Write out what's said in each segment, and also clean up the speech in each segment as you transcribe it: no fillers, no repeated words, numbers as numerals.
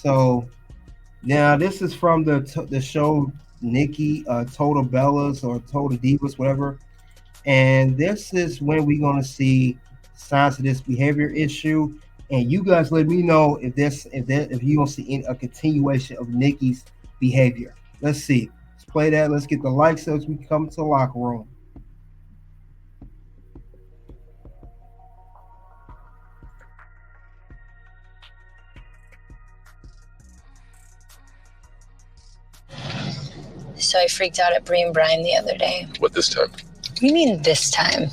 So now this is from the show Nikki Total Bellas or Total Divas, whatever. And this is when we're gonna see signs of this behavior issue. And you guys let me know if you don't see a continuation of Nikki's behavior. Let's see. Let's play that. Let's get the likes as we come to the locker room. So I freaked out at Bree and Brian the other day. What this time? What do you mean this time?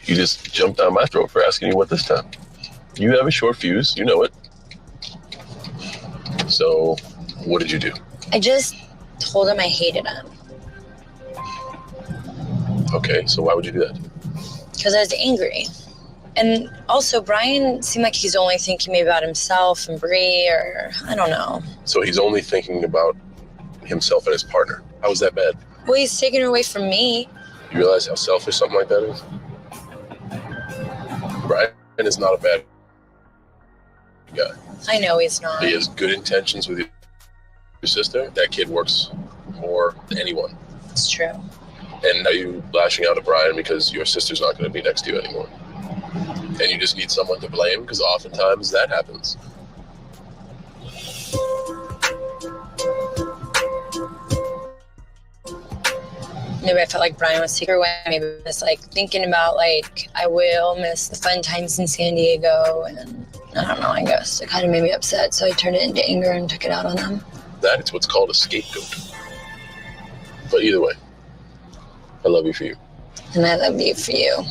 You just jumped down my throat for asking you what this time. You have a short fuse, you know it. So, what did you do? I just told him I hated him. Okay, so why would you do that? Because I was angry. And also, Brian seemed like he's only thinking maybe about himself and Bree, or I don't know. So he's only thinking about himself and his partner. How is that bad? Well, he's taking her away from me. You realize how selfish something like that is? Brian is not a bad guy. I know he's not. He has good intentions with your sister. That kid works more than anyone. It's true. And now you lashing out at Brian because your sister's not going to be next to you anymore. And you just need someone to blame because oftentimes that happens. Maybe I felt like Brian was taking her away. Maybe I was like thinking about like I will miss the fun times in San Diego, and I don't know. I guess it kind of made me upset, so I turned it into anger and took it out on them. That's what's called a scapegoat. But either way, I love you for you. And I love you for you.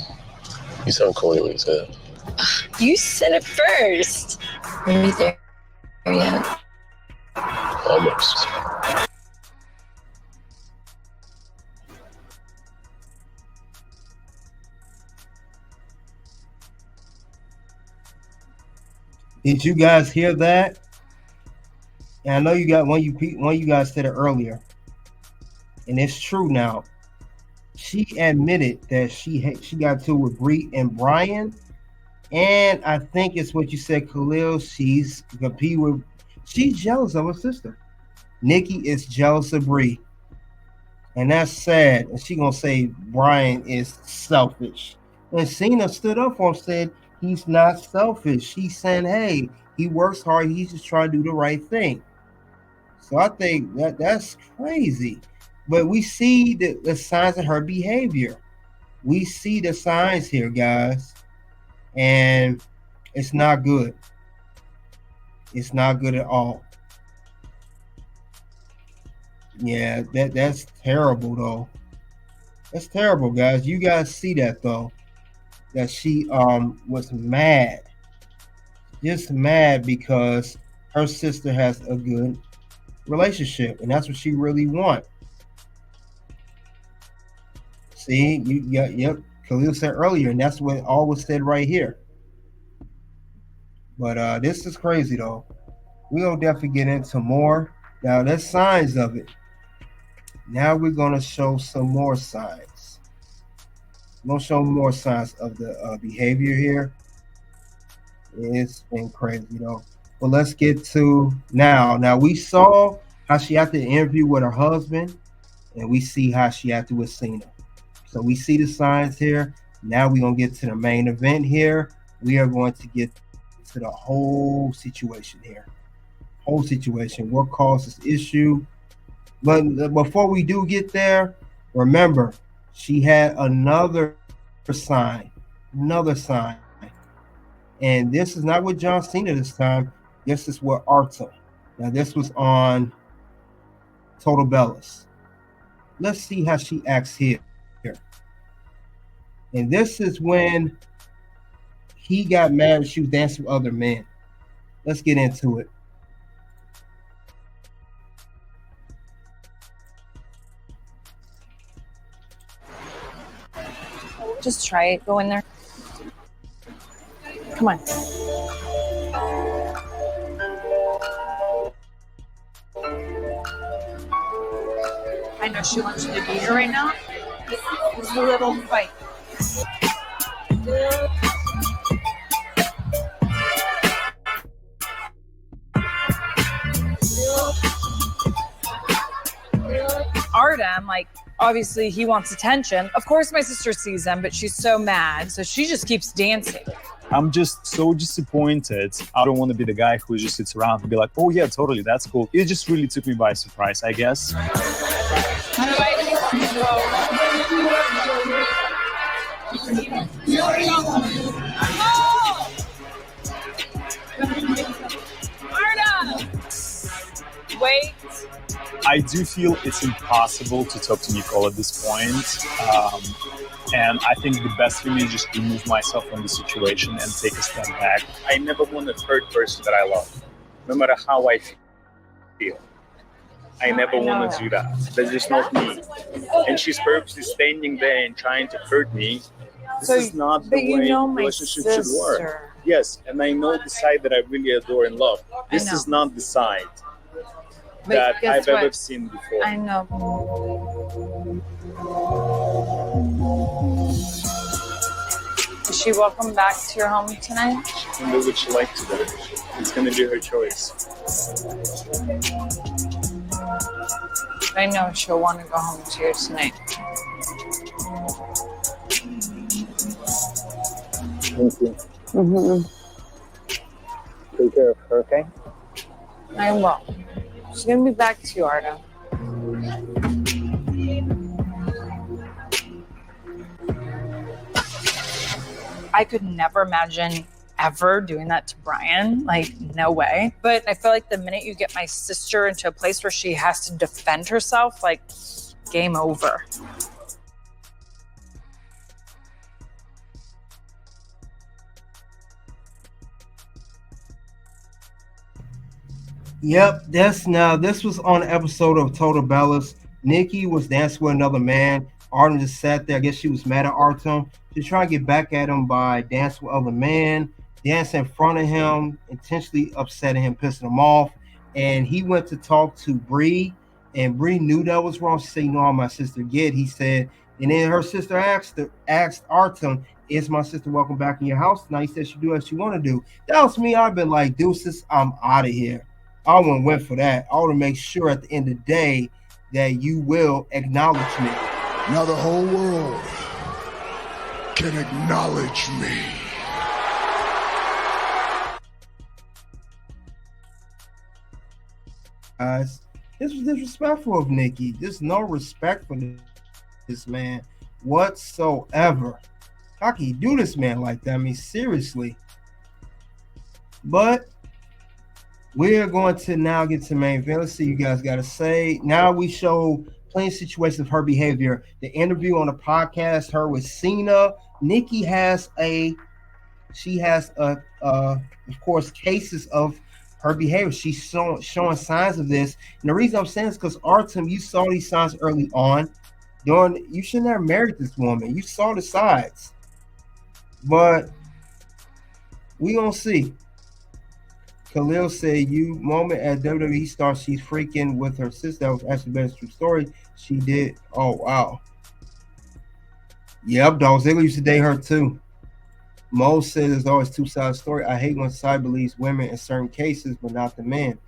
You sound corny when you say that. You said it first. Are you there yet? Almost. Did you guys hear that? And I know you got one of you guys said it earlier, and it's true now. She admitted that she got to with Bree and Brian, and I think it's what you said, Khalil. She's jealous of her sister. Nikki is jealous of Bree, and that's sad. And she gonna say Brian is selfish. And Cena stood up for him, said he's not selfish. He's saying, hey, he works hard. He's just trying to do the right thing. So I think that's crazy. But we see the signs of her behavior. We see the signs here, guys. And it's not good. It's not good at all. Yeah, that's terrible, though. That's terrible, guys. You guys see that, though. That she was mad. Just mad because her sister has a good relationship. And that's what she really wants. See, yep. Khalil said earlier, and that's what all was said right here. But this is crazy, though. We'll definitely get into more. Now, there's signs of it. Now we're going to show some more signs. We're going to show more signs of the behavior here. It's been crazy, though. But let's get to now. Now, we saw how she had the interview with her husband, and we see how she acted with Cena. So we see the signs here. Now we're going to get to the main event here. We are going to get to the whole situation here. Whole situation. What caused this issue? But before we do get there, remember, she had another sign. And this is not with John Cena this time. This is with Artem. Now, this was on Total Bellas. Let's see how she acts here. And this is when he got mad and she was dancing with other men. Let's get into it. Just try it. Go in there. Come on. I know she wants you to beat her right now. It's a little fight. them. Like, obviously he wants attention. Of course my sister sees them, but she's so mad, so she just keeps dancing. I'm just so disappointed. I don't want to be the guy who just sits around and be like, oh yeah, totally, that's cool. It just really took me by surprise, I guess. Wait. I do feel it's impossible to talk to Nicole at this point. And I think the best thing is just remove myself from the situation and take a step back. I never want to hurt the person that I love, no matter how I feel. I never want to do that. That's just not me. And she's purposely standing there and trying to hurt me. This is not the way relationship should work. Yes, and I know the side that I really adore and love. This is not the side that I've ever seen before. I know. Is she welcome back to your home tonight? She can do what she likes to do. It's going to be her choice. I know she'll want to go home to you tonight. Thank you. Mm-hmm. Take care of her, okay? I will. She's going to be back to you, Artem. I could never imagine ever doing that to Brian. Like, no way. But I feel like the minute you get my sister into a place where she has to defend herself, like, game over. Yep, this was on an episode of Total Bellas. Nikki was dancing with another man. Artem just sat there. I guess she was mad at Artem. She's trying to get back at him by dancing with other man, dancing in front of him, intentionally upsetting him, pissing him off. And he went to talk to Bree, and Bree knew that was wrong. She said, "You know how my sister get." He said, and then her sister asked Artem, "Is my sister welcome back in your house?" Now he said she do as she want to do. That was me. I've been like, deuces, I'm out of here. I wouldn't went for that. I want to make sure at the end of the day that you will acknowledge me. Now the whole world can acknowledge me. Guys, this was disrespectful of Nikki. There's no respect for this man whatsoever. How can you do this man like that? I mean, seriously. But we're going to now get to the main event. Let's see you guys got to say. Now we show plenty of situations of her behavior. The interview on the podcast, her with Cena. Nikki has of course, cases of her behavior. She's showing signs of this. And the reason I'm saying is because Artem, you saw these signs early on. You shouldn't have married this woman. You saw the sides. But we gonna see. Khalil said, "You moment at WWE star, she's freaking with her sister." That was actually Ben's true story. She did. Oh wow. Yep, Dolph Ziggler used to date her too. Mo says there's always two sides story. I hate when side believes women in certain cases, but not the men.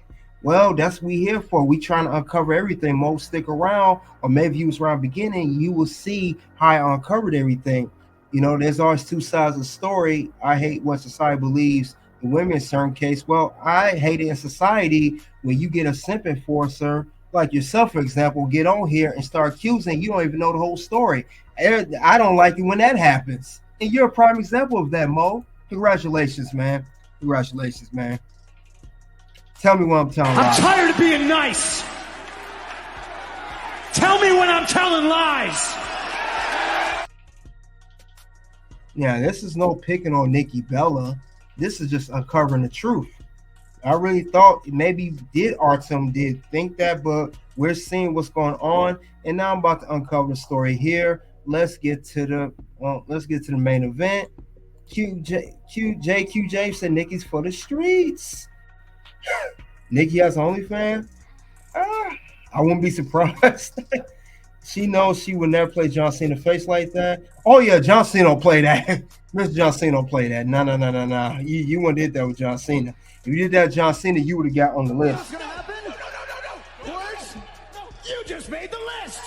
Well, that's what we here for. We trying to uncover everything. Mo, stick around, or maybe you was around beginning, you will see how I uncovered everything. You know, there's always two sides of the story. I hate when society believes the women in certain case. Well, I hate it in society when you get a simp enforcer like yourself, for example, get on here and start accusing. You don't even know the whole story. I don't like it when that happens. And you're a prime example of that, Mo. Congratulations, man. Congratulations, man. Tell me when I'm telling lies. I'm tired of being nice. Tell me when I'm telling lies. Yeah, this is no picking on Nikki Bella. This is just uncovering the truth. I really thought maybe Artem did think that, but we're seeing what's going on, and now I'm about to uncover the story here. Let's get to the main event. QJ said Nikki's for the streets. Nikki has OnlyFans. I wouldn't be surprised. She knows she would never play John Cena face like that. Oh yeah, John Cena don't play that. Mr. John Cena don't play that. No. You wouldn't did that with John Cena. If you did that with John Cena, you would have got on the list. What's gonna happen? No. Words? You just made the list.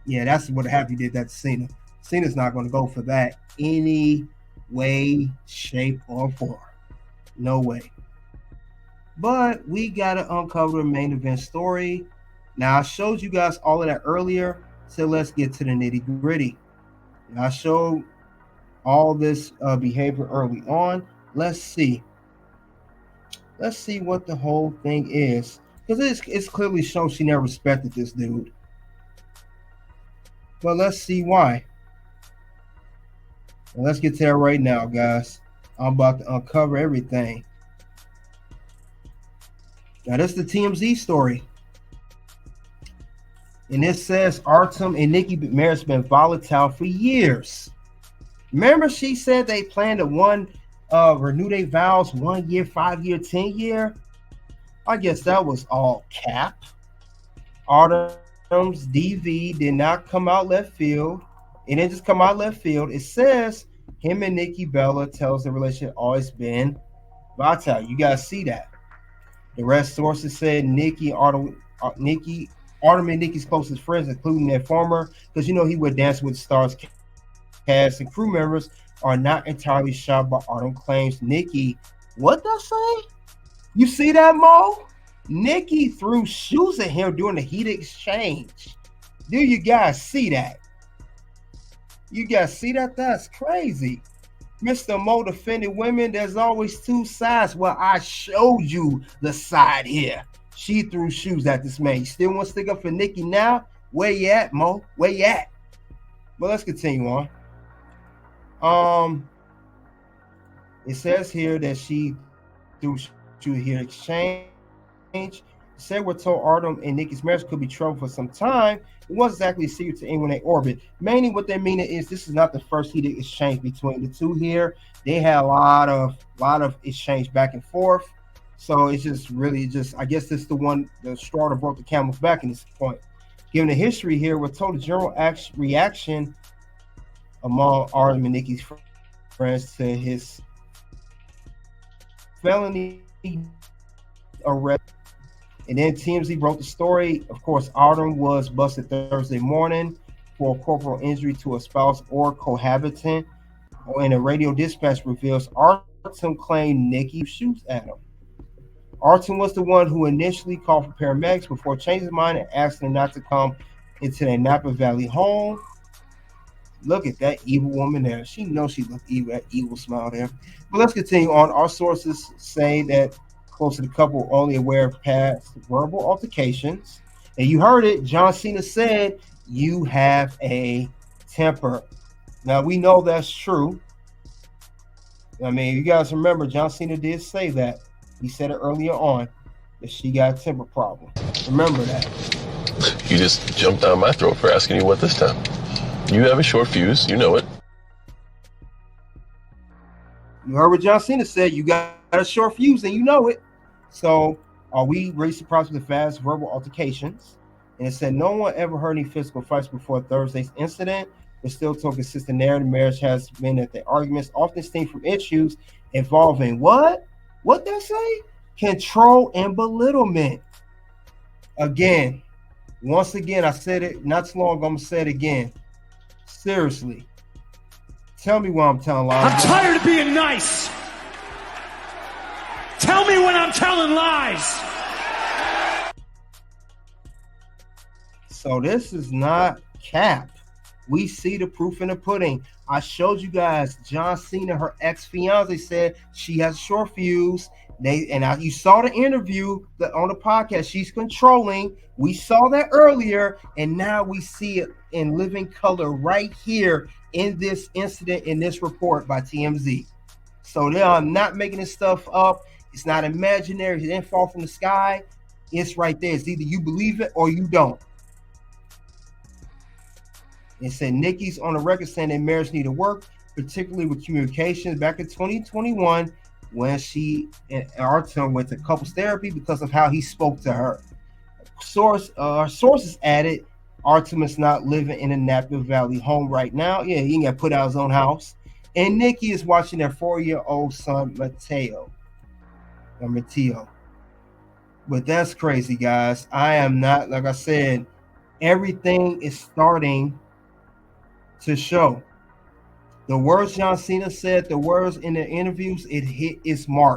Yeah, that's what happened. He did that to Cena. Cena's not going to go for that any way, shape, or form. No way. But we got to uncover the main event story. Now, I showed you guys all of that earlier, so let's get to the nitty gritty. Now, I showed all this behavior early on. Let's see. Let's see what the whole thing is. Because it's clearly shown she never respected this dude. But let's see why. Well, let's get to that right now, guys. I'm about to uncover everything. Now, this is the TMZ story. And it says Artem and Nikki marriage has been volatile for years. Remember, she said they planned to renew their vows 1 year, 5 year, 10 year. I guess that was all cap. Artem's DV did not come out left field. It didn't just come out left field. It says him and Nikki Bella tells the relationship always been volatile. You guys see that. The rest sources said Artem and Nikki's closest friends, including their former, because he would dance with stars, cast, and crew members, are not entirely shocked by Artem claims Nikki. What did I say? You see that, Mo? Nikki threw shoes at him during the heated exchange. Do you guys see that? You guys see that? That's crazy. Mr. Mo defended women. There's always two sides. Well, I showed you the side here. She threw shoes at this man. You still want to stick up for Nikki now? Where you at, Mo? Where you at? Well, let's continue on. It says here that she threw shoes here exchange. Said we're told Artem and Nikki's marriage could be trouble for some time. It wasn't exactly a secret to anyone in orbit. Mainly what they mean is this is not the first heated exchange between the two here. They had a lot of exchange back and forth. So it's just really I guess this is the straw that broke the camel's back in this point. Given the history here, we're told the general reaction among Artem and Nikki's friends to his felony arrest. And then TMZ broke the story. Of course, Artem was busted Thursday morning for corporal injury to a spouse or cohabitant. And a radio dispatch reveals Artem claimed Nikki shoots at him. Artem was the one who initially called for paramedics before changing his mind and asked them not to come into their Napa Valley home. Look at that evil woman there. She knows she looked evil, that evil smile there. But let's continue on. Our sources say that close to the couple only aware of past verbal altercations. And you heard it. John Cena said, "You have a temper." Now, we know that's true. I mean, you guys remember, John Cena did say that. He said it earlier on, that she got a temper problem. Remember that. You just jumped down my throat for asking you what this time. You have a short fuse. You know it. You heard what John Cena said. You got a short fuse, and you know it. So, are we really surprised with the fast verbal altercations? And it said no one ever heard any physical fights before Thursday's incident, but still told consistent narrative. Marriage has been that the arguments often stem from issues involving what? What they say? Control and belittlement. Again, once again, I said it not too long ago. I'm going to say it again. Seriously. Tell me why I'm telling lies. I'm tired of being nice. Tell me when I'm telling lies. So this is not cap. We see the proof in the pudding. I showed you guys John Cena, her ex-fiance, said she has a short fuse. You saw the interview on the podcast. She's controlling. We saw that earlier, and now we see it in living color right here in this incident, in this report by TMZ. So they are not making this stuff up. It's not imaginary. It didn't fall from the sky. It's right there. It's either you believe it or you don't. It said Nikki's on the record saying that marriage needed work, particularly with communications. Back in 2021, when she and Artem went to couples therapy because of how he spoke to her. Sources added Artem is not living in a Napa Valley home right now. Yeah, he ain't got put out his own house. And Nikki is watching their 4-year-old son, Mateo. But that's crazy, guys. I am not, like I said, everything is starting to show. The words John Cena said, the words in the interviews, it hit its mark.